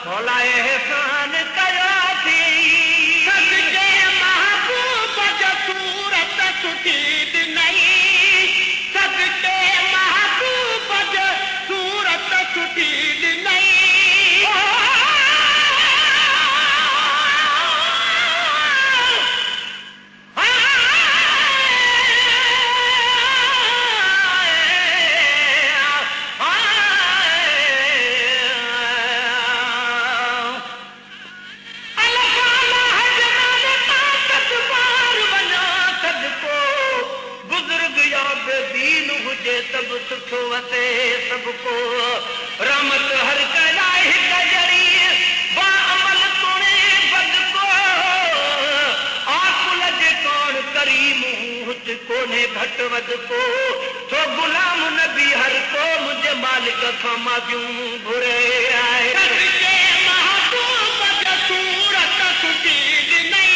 मौला एहसान कयो थी सदके महबूब जो सूरत सुठी ॾिनई सदके महबूब जो सूरत सुठी ॾिनई सब सुठो वसे सबको रहमत हर कलाए हिक जड़ी बा अमल तोड़े बद को आकुल जे कौन करीम हुत कोने घट वद को तो गुलाम नबी हर को मुझे मालिक खां माफ़ियूं घुरे आए सदके महबूब जो सूरत सुठी ॾिनई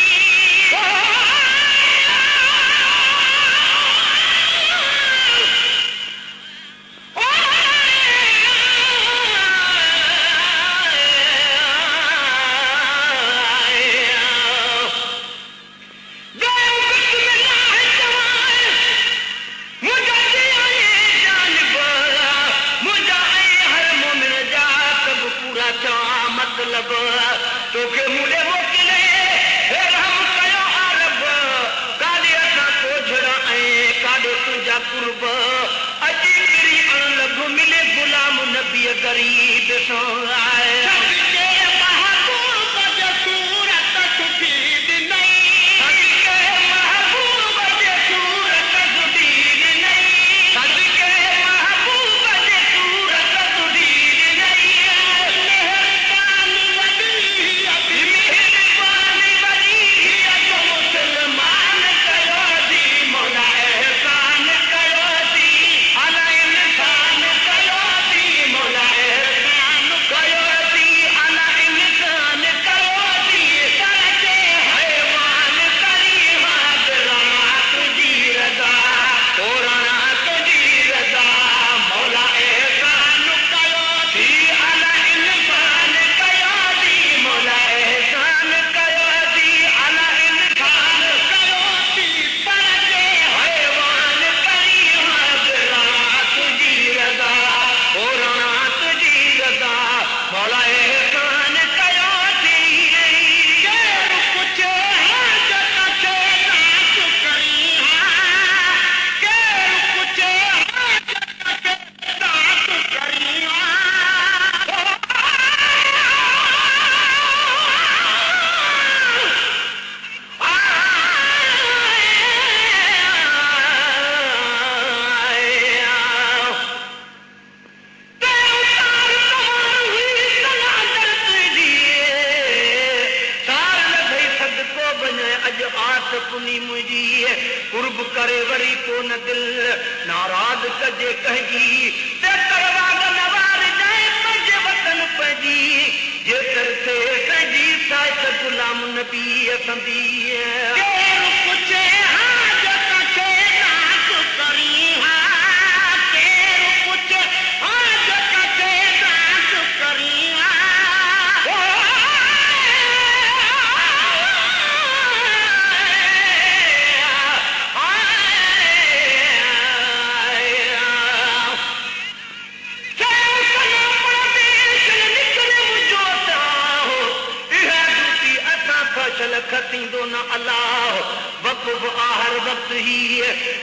तोखे मुड़े मोकिले रहम कयो अरब काॾे असां कोझड़ा ऐं काॾे तुंहिंजा कुर्ब अची किरी अणलभ मिले गुलाम नबीअ ग़रीब सां आए सदके महबूब जो सूरत सुठी ॾिनई सदके महबूब जे सूरत सुठी ॾिनई सदके महबूब जे सूरत सुठी ॾिनई मेहरबानी वॾी अॼु मुस्लमान कयो थी मौला एहसान कयो थी अला इंसान कयो थी मौला एहसान कयो थी अला इंसान कयो थी सचे हैवान करी हाज़रा तुझी रज़ा तोरणा तुझी रज़ा मौला एहसान कयो थी अला इंसान कयो थी मौला एहसान कयो थी अला इंसान कयो थी सचे हैवान करी हाज़रा तुझी रज़ा तोरणा तुझी रज़ा मौला एहसान कयो थी केरु पुछे हाजत खे नास करी केरु पुछे हाजत खे नास करी कुर्ब करे वरी को न दिल नाराज कजे कहिजी ते करवाग नवार जाए पंहिंजे वतन पंहिंजी जेकर थे कंहिंजी साइट गुलाम नबी असंदी केरु पुछे हाजत खे नास करी केरु पुछे हाजत खे नास करी खतींदो न अलाह वक़ुफ़ हर वक़्तु ही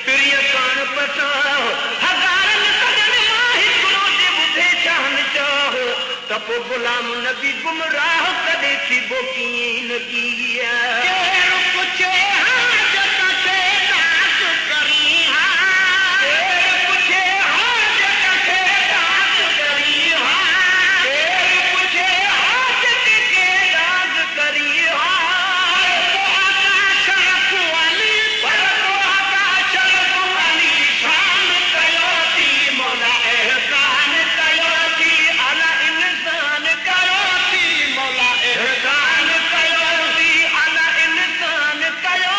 प्रिय कान पसाह हज़ारन कदन मां हिकिड़ो जे ॿुधे चाहन चाहो त पोइ गुलाम नबी गुमराह कॾहिं थी बोकीअं न की केरु पुछे हाजत खे नास करी केरु पुछे हाजत खे नास करी केरु पुछे हाजत खे नास करी कयो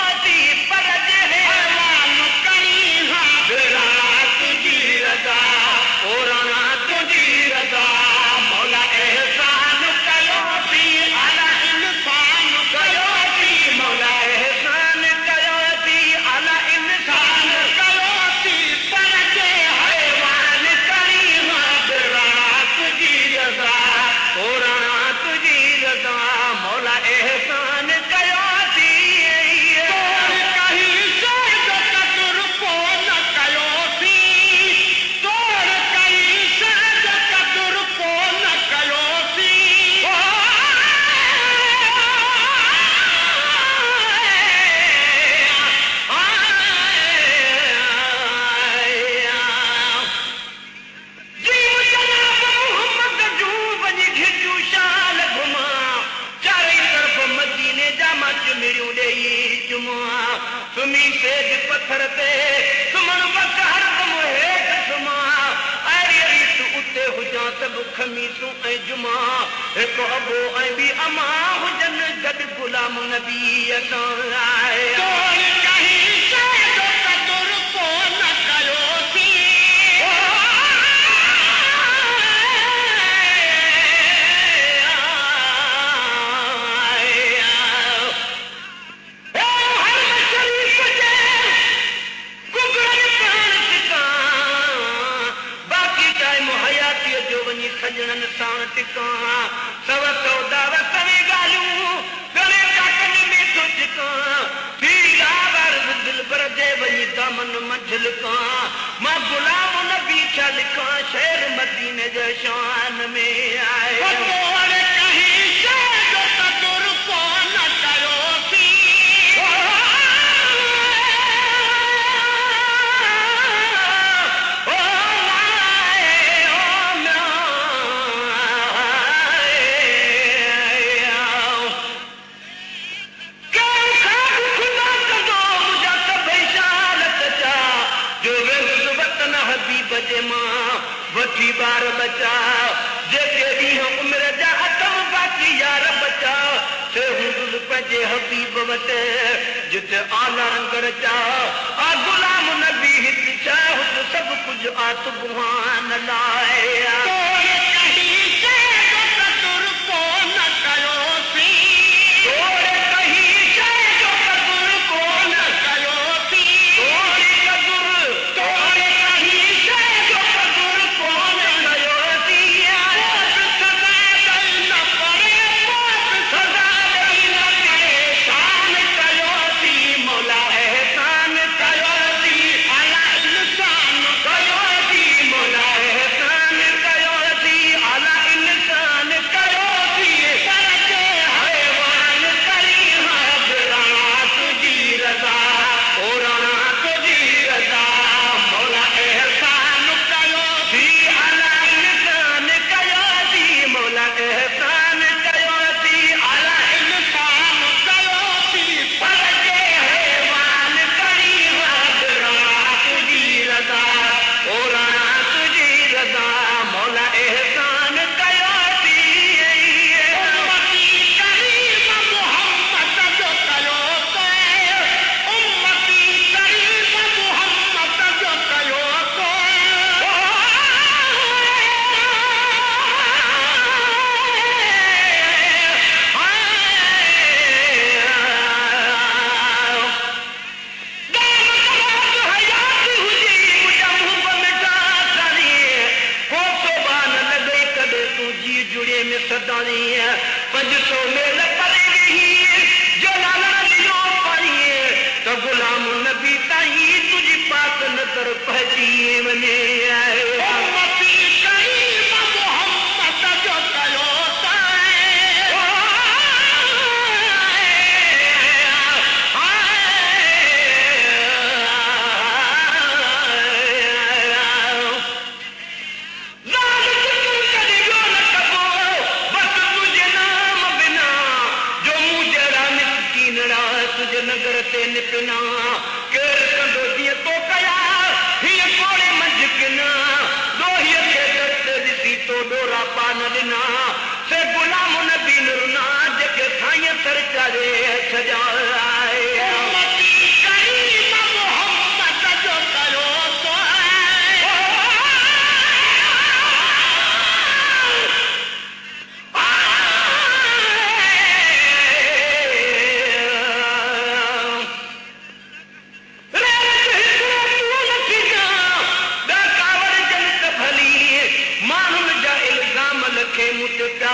सभु खमीसूं ऐं जुमा हिकु अबो ऐं ॿी अमा हुजनि गॾु गुलाम नबीअ सां आया सजणनि सां टिकां सव सौदा सवे ॻाल्हियूं गले काकनि में थो टिकां पीला वर्द दिल पर जे वञी दामन मंझि लिकां मां गुलाम नबी छा लिखां शहर मदीने जे शान में आए वठी बार बचा जेके ॾींहं उमिरि जा अथम बाक़ी यार बचा से हुंदुल पंहिंजे हबीब वटि जिते आला रंग रचा आ गुलाम नबी हिते छा हुते सभु कुझु आ सुभान लाए गुलाम नबी ताईं तुझी पाक नज़र पहुची वञे नगर ते निपना केर कंदो जीअं तो कया हीअ कोड़े मंझि किना लोहीअ खे दर्द ॾिसी तो डोरा पान ॾिना से गुलाम नबी रुना जेके साईं सरकारे सजाए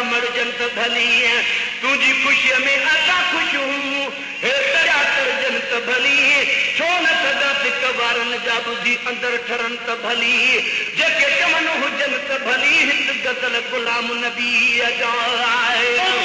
मर्जंत भली तुझी खुशीअ में असां ख़ुशि हूं हे दरिया तरजंत भली छो न सदा सिक वारनि जा ॿुधी अंदरि ठरनि त भली जेके चवनि हुजनि त भली हिंद गज़ल गुलाम नबीअ जा आहे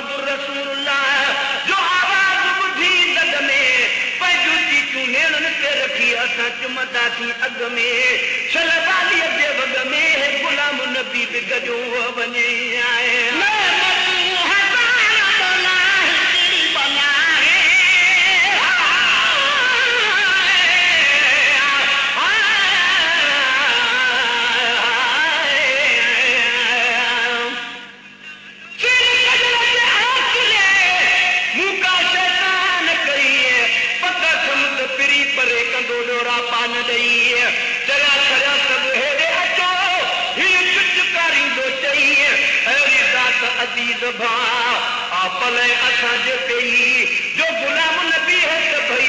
मोहम्मद रसूलुल्लाह जो आवाज़ ॿुधी दग में पंहिंजूं चीचूं नेणनि ते रखी असां चुमंदा थी अॻ में शलबालीअ जे वॻ में गुलाम नबी बि गॾो वञे आए अजीज भा पले असांजे कई जो गुलाम नबी है त भई